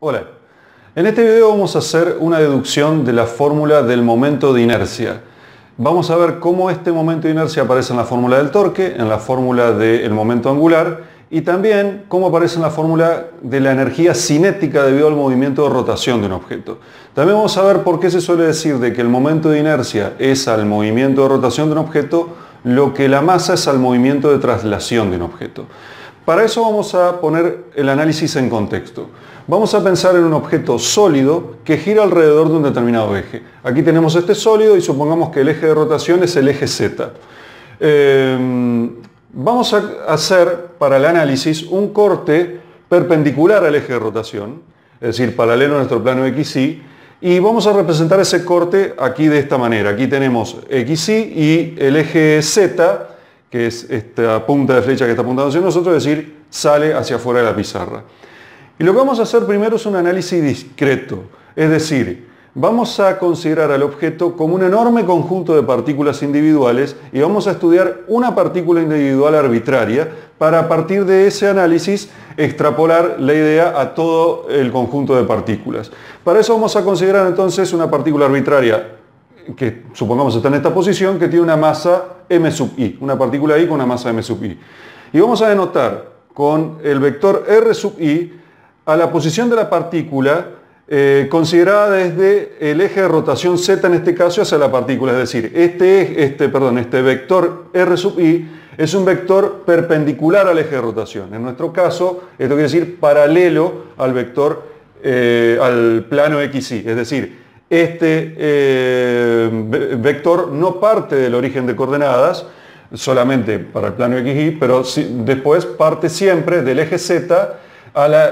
Hola, en este video vamos a hacer una deducción de la fórmula del momento de inercia. Vamos a ver cómo este momento de inercia aparece en la fórmula del torque, en la fórmula del momento angular y también cómo aparece en la fórmula de la energía cinética debido al movimiento de rotación de un objeto. También vamos a ver por qué se suele decir de que el momento de inercia es al movimiento de rotación de un objeto lo que la masa es al movimiento de traslación de un objeto. Para eso vamos a poner el análisis en contexto. Vamos a pensar en un objeto sólido que gira alrededor de un determinado eje. Aquí tenemos este sólido y supongamos que el eje de rotación es el eje Z. Vamos a hacer para el análisis un corte perpendicular al eje de rotación, es decir, paralelo a nuestro plano XY, y vamos a representar ese corte aquí de esta manera. Aquí tenemos XY y el eje Z, que es esta punta de flecha que está apuntando hacia nosotros, es decir, sale hacia afuera de la pizarra. Y lo que vamos a hacer primero es un análisis discreto, es decir, vamos a considerar al objeto como un enorme conjunto de partículas individuales y vamos a estudiar una partícula individual arbitraria para a partir de ese análisis extrapolar la idea a todo el conjunto de partículas. Para eso vamos a considerar entonces una partícula arbitraria que supongamos está en esta posición, que tiene una masa m sub i, una partícula i con una masa m sub i. Y vamos a denotar con el vector r sub i a la posición de la partícula considerada desde el eje de rotación z en este caso hacia la partícula, es decir, este vector r sub i es un vector perpendicular al eje de rotación. En nuestro caso, esto quiere decir paralelo al vector, al plano XY, es decir, este vector no parte del origen de coordenadas solamente para el plano XY, pero después parte siempre del eje Z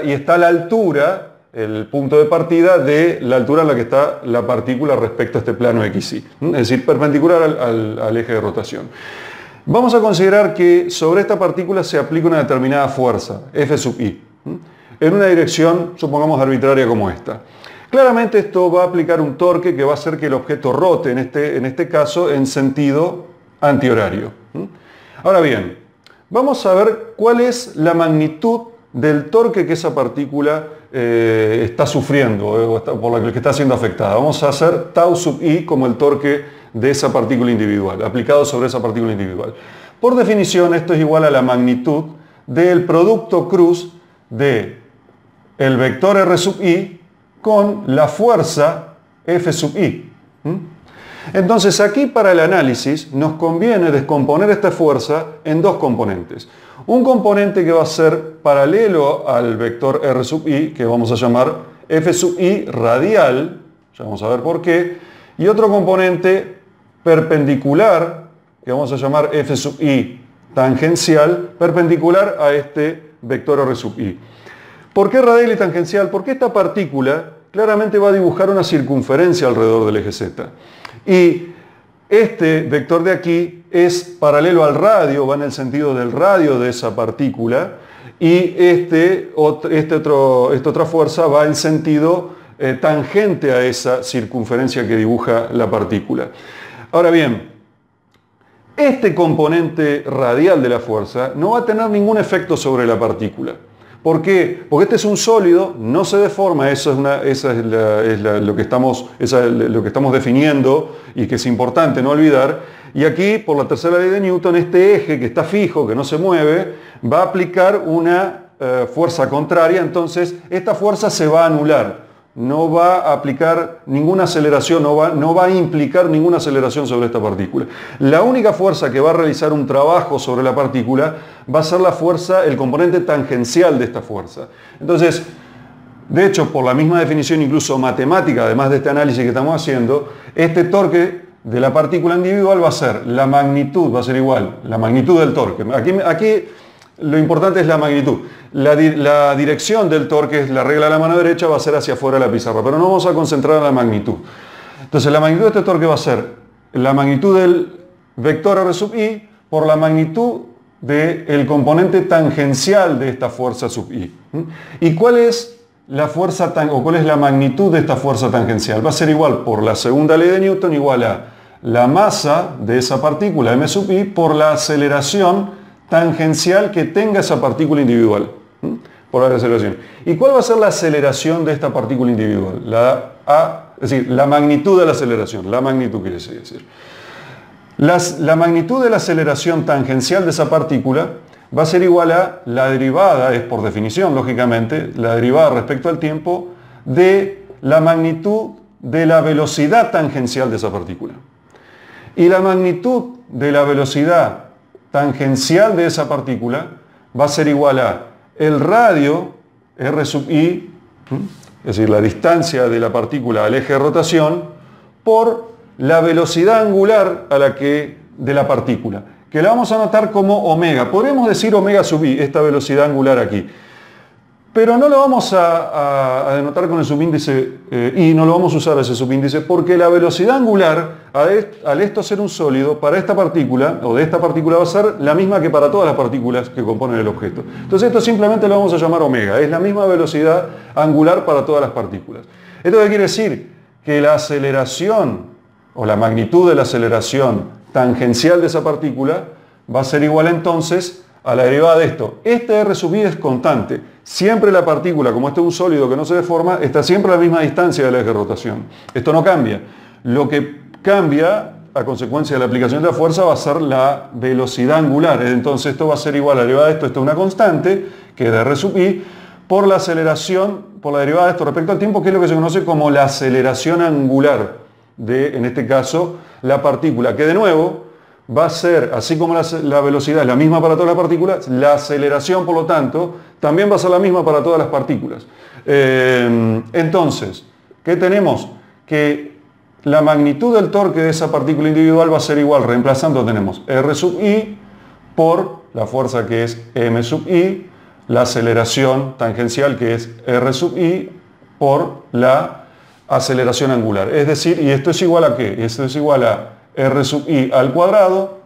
y está a la altura, el punto de partida de la altura en la que está la partícula respecto a este plano XY, es decir, perpendicular al eje de rotación. Vamos a considerar que sobre esta partícula se aplica una determinada fuerza, F sub i, en una dirección, supongamos, arbitraria como esta. Claramente esto va a aplicar un torque que va a hacer que el objeto rote, en este caso, en sentido antihorario. Ahora bien, vamos a ver cuál es la magnitud del torque que esa partícula está sufriendo, por la que está siendo afectada. Vamos a hacer tau sub i como el torque de esa partícula individual, aplicado sobre esa partícula individual. Por definición, esto es igual a la magnitud del producto cruz de el vector r sub i con la fuerza F sub i. Entonces aquí para el análisis nos conviene descomponer esta fuerza en dos componentes. Un componente que va a ser paralelo al vector R sub i, que vamos a llamar F sub i radial, ya vamos a ver por qué, y otro componente perpendicular, que vamos a llamar F sub i tangencial, perpendicular a este vector R sub i. ¿Por qué radial y tangencial? Porque esta partícula claramente va a dibujar una circunferencia alrededor del eje Z. Y este vector de aquí es paralelo al radio, va en el sentido del radio de esa partícula, y esta otra fuerza va en sentido tangente a esa circunferencia que dibuja la partícula. Ahora bien, este componente radial de la fuerza no va a tener ningún efecto sobre la partícula. ¿Por qué? Porque este es un sólido, no se deforma, eso es lo que estamos definiendo y que es importante no olvidar. Y aquí, por la tercera ley de Newton, este eje que está fijo, que no se mueve, va a aplicar una fuerza contraria, entonces esta fuerza se va a anular. No va a aplicar ninguna aceleración, no va a implicar ninguna aceleración sobre esta partícula. La única fuerza que va a realizar un trabajo sobre la partícula va a ser la fuerza, el componente tangencial de esta fuerza. Entonces, de hecho, por la misma definición incluso matemática, además de este análisis que estamos haciendo, este torque de la partícula individual va a ser la magnitud, va a ser igual, la magnitud del torque. Aquí lo importante es la magnitud. La dirección del torque, es la regla de la mano derecha, va a ser hacia afuera de la pizarra, pero no vamos a concentrar en la magnitud. Entonces la magnitud de este torque va a ser la magnitud del vector R sub i por la magnitud del componente tangencial de esta fuerza sub i. ¿Y cuál es la fuerza cuál es la magnitud de esta fuerza tangencial? Va a ser igual por la segunda ley de Newton, igual a la masa de esa partícula m sub i por la aceleración tangencial que tenga esa partícula individual. por la aceleración. ¿Y cuál va a ser la aceleración de esta partícula individual? Es decir, la magnitud de la aceleración. La magnitud quiere decir. La magnitud de la aceleración tangencial de esa partícula va a ser igual a la derivada, es por definición, lógicamente, la derivada respecto al tiempo de la magnitud de la velocidad tangencial de esa partícula. Y la magnitud de la velocidad tangencial de esa partícula va a ser igual a el radio r sub i, es decir, la distancia de la partícula al eje de rotación, por la velocidad angular de la partícula, que la vamos a anotar como omega. Podríamos decir omega sub i, esta velocidad angular aquí. Pero no lo vamos a denotar con el subíndice i, no lo vamos a usar ese subíndice, porque la velocidad angular, al esto ser un sólido, para esta partícula, o de esta partícula, va a ser la misma que para todas las partículas que componen el objeto. Entonces esto simplemente lo vamos a llamar omega, es la misma velocidad angular para todas las partículas. ¿Esto qué quiere decir? Que la aceleración, o la magnitud de la aceleración tangencial de esa partícula, va a ser igual entonces a la derivada de esto. Este r sub i es constante. Siempre la partícula, como este es un sólido que no se deforma, está siempre a la misma distancia del eje de rotación. Esto no cambia. Lo que cambia, a consecuencia de la aplicación de la fuerza, va a ser la velocidad angular. Entonces esto va a ser igual a la derivada de esto. Esto es una constante, que es de r sub i, por la aceleración, por la derivada de esto respecto al tiempo, que es lo que se conoce como la aceleración angular de, en este caso, la partícula, que de nuevo va a ser, así como la velocidad es la misma para todas las partículas, la aceleración, por lo tanto, también va a ser la misma para todas las partículas. Entonces, ¿qué tenemos? Que la magnitud del torque de esa partícula individual va a ser igual, reemplazando tenemos R sub i por la fuerza que es m sub i, la aceleración tangencial que es R sub i por la aceleración angular. Es decir, ¿y esto es igual a qué? Esto es igual a r sub i al cuadrado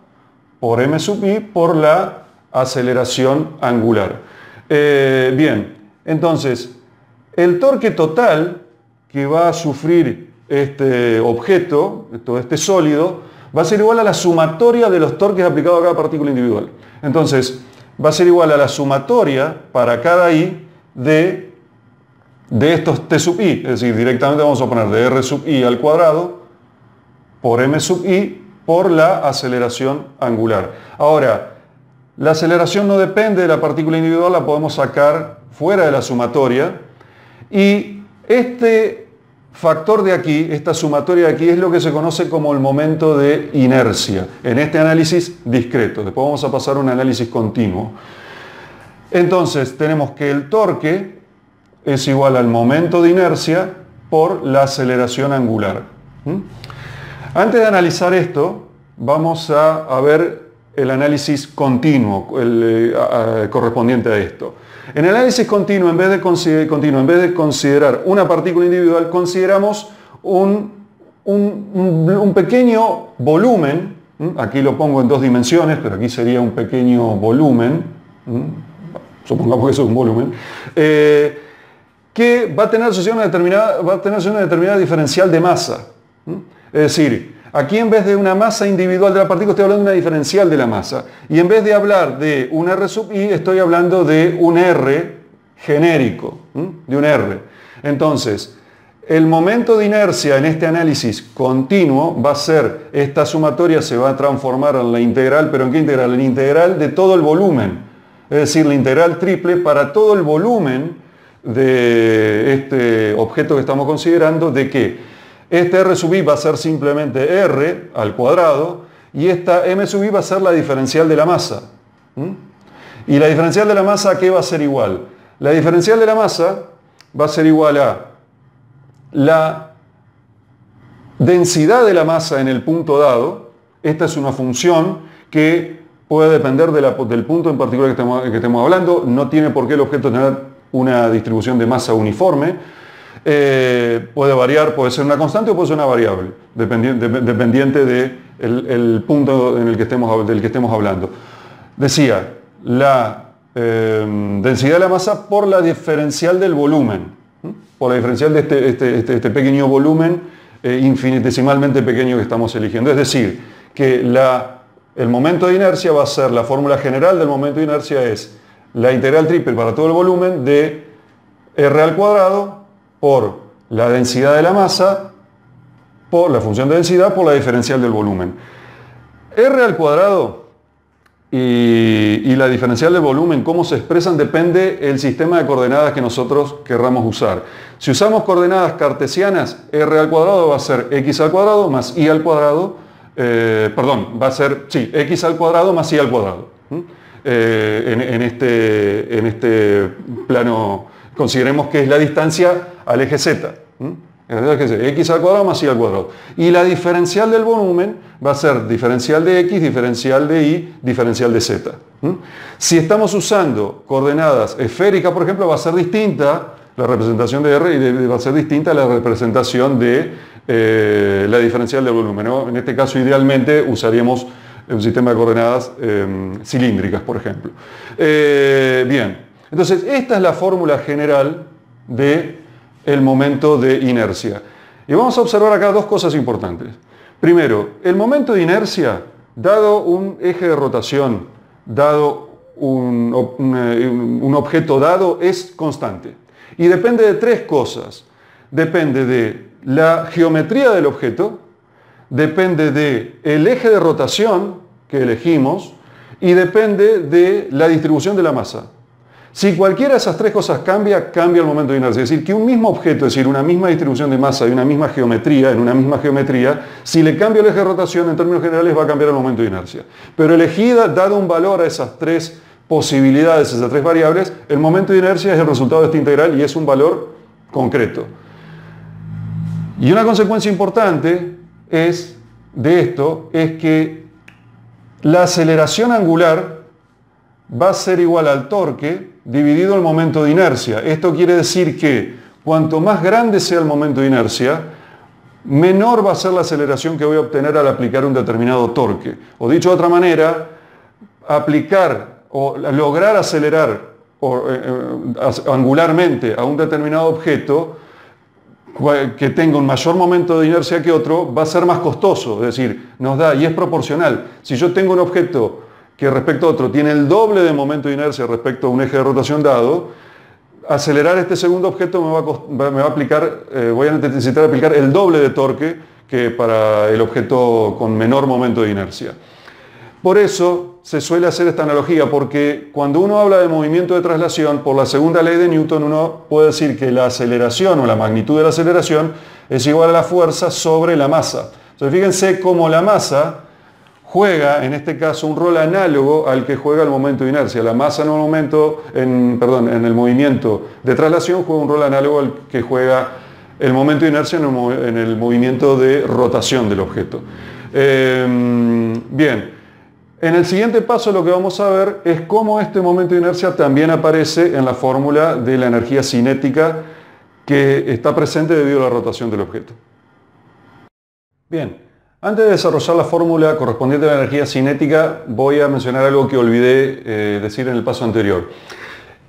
por m sub i por la aceleración angular. Bien, entonces, el torque total que va a sufrir este objeto, todo este sólido, va a ser igual a la sumatoria de los torques aplicados a cada partícula individual. Entonces, va a ser igual a la sumatoria para cada i de estos t sub i, es decir, directamente vamos a poner de r sub i al cuadrado por m sub i por la aceleración angular. Ahora, la aceleración no depende de la partícula individual, la podemos sacar fuera de la sumatoria, y este factor de aquí, esta sumatoria de aquí, es lo que se conoce como el momento de inercia, en este análisis discreto. Después vamos a pasar a un análisis continuo. Entonces, tenemos que el torque es igual al momento de inercia por la aceleración angular. Antes de analizar esto, vamos a ver el análisis continuo correspondiente a esto. En el análisis continuo, en vez de considerar una partícula individual, consideramos un pequeño volumen. Aquí lo pongo en dos dimensiones, pero aquí sería un pequeño volumen. Supongamos que eso es un volumen. Que va a tener asociación una determinada diferencial de masa. Es decir, aquí en vez de una masa individual de la partícula estoy hablando de una diferencial de la masa. Y en vez de hablar de un R sub i, estoy hablando de un R genérico, de un R. Entonces, el momento de inercia en este análisis continuo va a ser, esta sumatoria se va a transformar en la integral, pero ¿en qué integral? En integral de todo el volumen. Es decir, la integral triple para todo el volumen de este objeto que estamos considerando, de que este R sub i va a ser simplemente R al cuadrado y esta M sub i va a ser la diferencial de la masa. ¿Y la diferencial de la masa a qué va a ser igual? La diferencial de la masa va a ser igual a la densidad de la masa en el punto dado. Esta es una función que puede depender del punto en particular que estemos hablando. No tiene por qué el objeto tener una distribución de masa uniforme. Puede variar, puede ser una constante o puede ser una variable, dependiente del punto del que estemos hablando. Decía, la densidad de la masa por la diferencial del volumen, por la diferencial de este pequeño volumen infinitesimalmente pequeño que estamos eligiendo. Es decir, que el momento de inercia va a ser, la fórmula general del momento de inercia es la integral triple para todo el volumen de R al cuadrado por la densidad de la masa, por la función de densidad, por la diferencial del volumen. R al cuadrado y la diferencial del volumen, cómo se expresan, depende del sistema de coordenadas que nosotros querramos usar. Si usamos coordenadas cartesianas, R al cuadrado va a ser X al cuadrado más Y al cuadrado, va a ser, sí, X al cuadrado más Y al cuadrado. En este plano, consideremos que es la distancia al eje Z. X al cuadrado más Y al cuadrado. Y la diferencial del volumen va a ser diferencial de X, diferencial de Y, diferencial de Z. Si estamos usando coordenadas esféricas, por ejemplo, va a ser distinta la representación de R y va a ser distinta la representación de la diferencial del volumen, ¿no? En este caso, idealmente, usaríamos un sistema de coordenadas cilíndricas, por ejemplo. Bien, entonces esta es la fórmula general de el momento de inercia. Y vamos a observar acá dos cosas importantes. Primero, el momento de inercia, dado un eje de rotación, dado un objeto dado, es constante. Y depende de tres cosas. Depende de la geometría del objeto, depende del eje de rotación que elegimos y depende de la distribución de la masa. Si cualquiera de esas tres cosas cambia, cambia el momento de inercia. Es decir, que un mismo objeto, es decir, una misma distribución de masa y una misma geometría, en una misma geometría, si le cambio el eje de rotación, en términos generales va a cambiar el momento de inercia. Pero elegida, dado un valor a esas tres posibilidades, esas tres variables, el momento de inercia es el resultado de esta integral y es un valor concreto. Y una consecuencia importante de esto es que la aceleración angular va a ser igual al torque dividido el momento de inercia. Esto quiere decir que cuanto más grande sea el momento de inercia, menor va a ser la aceleración que voy a obtener al aplicar un determinado torque. O dicho de otra manera, aplicar o lograr acelerar angularmente a un determinado objeto que tenga un mayor momento de inercia que otro va a ser más costoso, es decir, nos da, y es proporcional. Si yo tengo un objeto que respecto a otro tiene el doble de momento de inercia respecto a un eje de rotación dado, acelerar este segundo objeto me va a aplicar, voy a necesitar aplicar el doble de torque que para el objeto con menor momento de inercia. Por eso se suele hacer esta analogía, porque cuando uno habla de movimiento de traslación, por la segunda ley de Newton, uno puede decir que la aceleración o la magnitud de la aceleración es igual a la fuerza sobre la masa. Entonces fíjense cómo la masa juega, en este caso, un rol análogo al que juega el momento de inercia. La masa en el movimiento de traslación juega un rol análogo al que juega el momento de inercia en el movimiento de rotación del objeto. Bien. En el siguiente paso lo que vamos a ver es cómo este momento de inercia también aparece en la fórmula de la energía cinética que está presente debido a la rotación del objeto. Bien, antes de desarrollar la fórmula correspondiente a la energía cinética, voy a mencionar algo que olvidé decir en el paso anterior.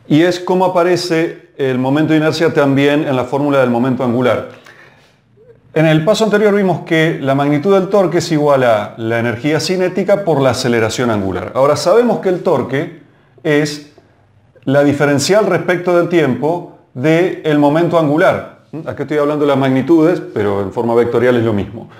Y es cómo aparece el momento de inercia también en la fórmula del momento angular. En el paso anterior vimos que la magnitud del torque es igual a la energía cinética por la aceleración angular. Ahora sabemos que el torque es la diferencial respecto del tiempo del momento angular. Aquí estoy hablando de las magnitudes, pero en forma vectorial es lo mismo.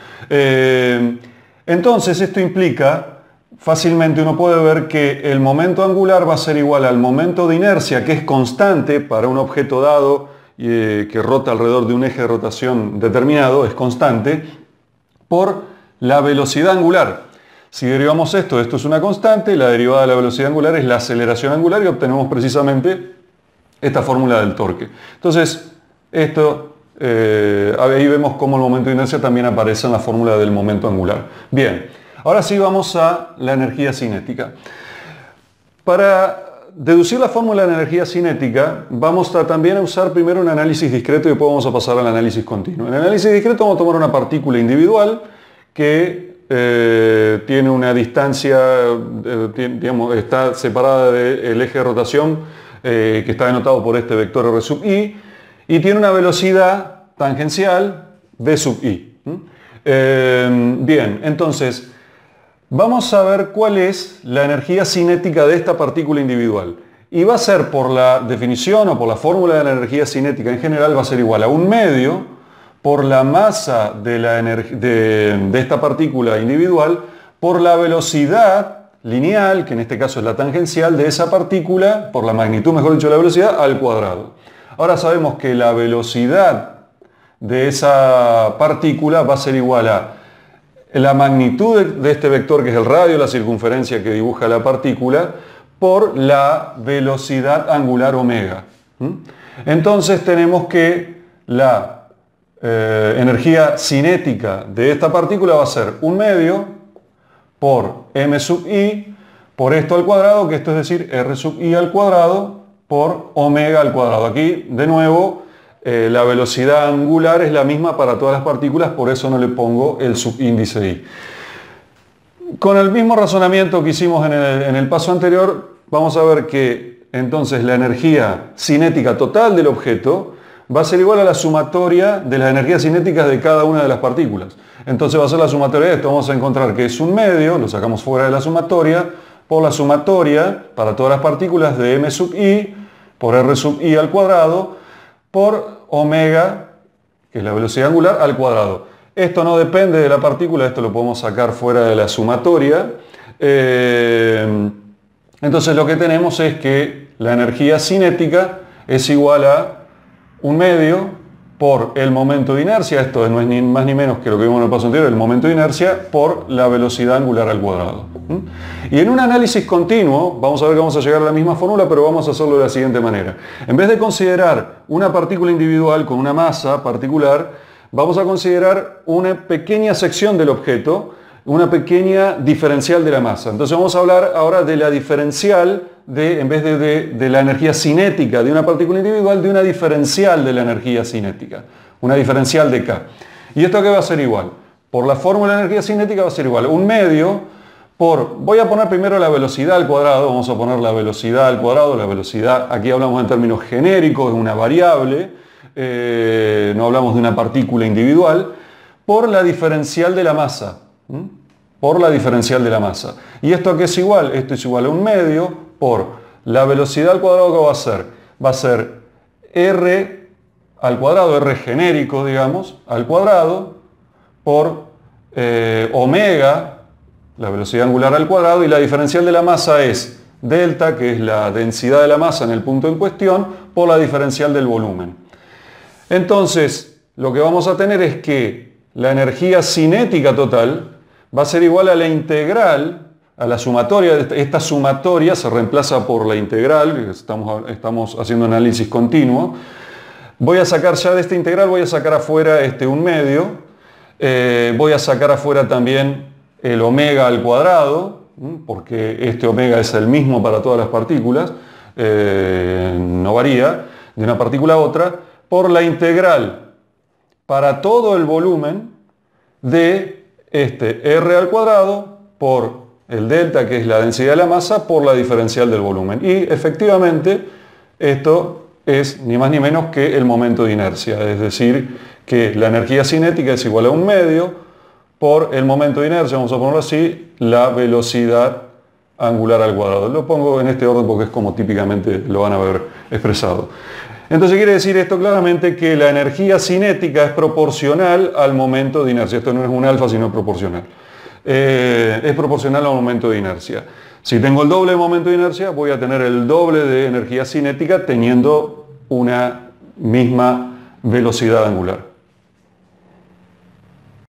Entonces esto implica, fácilmente uno puede ver que el momento angular va a ser igual al momento de inercia, que es constante para un objeto dado, que rota alrededor de un eje de rotación determinado, es constante, por la velocidad angular. Si derivamos esto es una constante, la derivada de la velocidad angular es la aceleración angular y obtenemos precisamente esta fórmula del torque. Entonces, ahí vemos cómo el momento de inercia también aparece en la fórmula del momento angular. Bien, ahora sí vamos a la energía cinética. Para deducir la fórmula de la energía cinética, vamos también a usar primero un análisis discreto y después vamos a pasar al análisis continuo. En el análisis discreto vamos a tomar una partícula individual que tiene una distancia, está separada del eje de rotación que está denotado por este vector R sub i y tiene una velocidad tangencial v sub i. Bien, entonces vamos a ver cuál es la energía cinética de esta partícula individual. y va a ser por la definición o por la fórmula de la energía cinética en general, va a ser igual a 1/2 por la masa de esta partícula individual por la velocidad lineal, que en este caso es la tangencial de esa partícula, por la magnitud, mejor dicho, de la velocidad, al cuadrado. Ahora sabemos que la velocidad de esa partícula va a ser igual a la magnitud de este vector, que es el radio, la circunferencia que dibuja la partícula, por la velocidad angular omega. Entonces tenemos que la energía cinética de esta partícula va a ser 1/2 por m sub i por esto al cuadrado, que esto es decir r sub i al cuadrado por omega al cuadrado. Aquí de nuevo la velocidad angular es la misma para todas las partículas, por eso no le pongo el subíndice i. Con el mismo razonamiento que hicimos en el paso anterior, vamos a ver que entonces la energía cinética total del objeto va a ser igual a la sumatoria de las energías cinéticas de cada una de las partículas. Entonces va a ser la sumatoria de esto. Vamos a encontrar que es 1/2, lo sacamos fuera de la sumatoria, por la sumatoria para todas las partículas de m sub i por r sub i al cuadrado por omega, que es la velocidad angular, al cuadrado. Esto no depende de la partícula, esto lo podemos sacar fuera de la sumatoria. Entonces lo que tenemos es que la energía cinética es igual a 1/2 por el momento de inercia, esto no es ni más ni menos que lo que vimos en el paso anterior, el momento de inercia por la velocidad angular al cuadrado. Y en un análisis continuo, vamos a ver que vamos a llegar a la misma fórmula, pero vamos a hacerlo de la siguiente manera. En vez de considerar una partícula individual con una masa particular, vamos a considerar una pequeña sección del objeto, una pequeña diferencial de la masa. Entonces vamos a hablar ahora de la diferencial en vez de la energía cinética de una partícula individual, de una diferencial de la energía cinética, una diferencial de K. ¿Y esto qué va a ser igual? Por la fórmula de energía cinética va a ser igual a 1/2 por, voy a poner primero la velocidad al cuadrado, vamos a poner la velocidad al cuadrado, la velocidad, aquí hablamos en términos genéricos, es una variable, no hablamos de una partícula individual, por la diferencial de la masa. Por la diferencial de la masa. ¿Y esto a qué es igual? Esto es igual a 1/2 por la velocidad al cuadrado. ¿Qué va a ser? Va a ser r al cuadrado, r genérico, digamos, al cuadrado, por omega, la velocidad angular al cuadrado, y la diferencial de la masa es delta, que es la densidad de la masa en el punto en cuestión, por la diferencial del volumen. Entonces, lo que vamos a tener es que la energía cinética total va a ser igual a la integral, a la sumatoria. Esta sumatoria se reemplaza por la integral, estamos haciendo análisis continuo. Voy a sacar ya de esta integral, voy a sacar afuera este 1/2, voy a sacar afuera también el omega al cuadrado, porque este omega es el mismo para todas las partículas, no varía de una partícula a otra, por la integral para todo el volumen de este r al cuadrado por el delta, que es la densidad de la masa, por la diferencial del volumen. Y efectivamente esto es ni más ni menos que el momento de inercia, es decir, que la energía cinética es igual a 1/2 por el momento de inercia, vamos a ponerlo así, la velocidad angular al cuadrado. Lo pongo en este orden porque es como típicamente lo van a ver expresado. Entonces quiere decir esto claramente que la energía cinética es proporcional al momento de inercia. Esto no es un alfa, sino proporcional. Es proporcional al momento de inercia. Si tengo el doble de momento de inercia, voy a tener el doble de energía cinética teniendo una misma velocidad angular.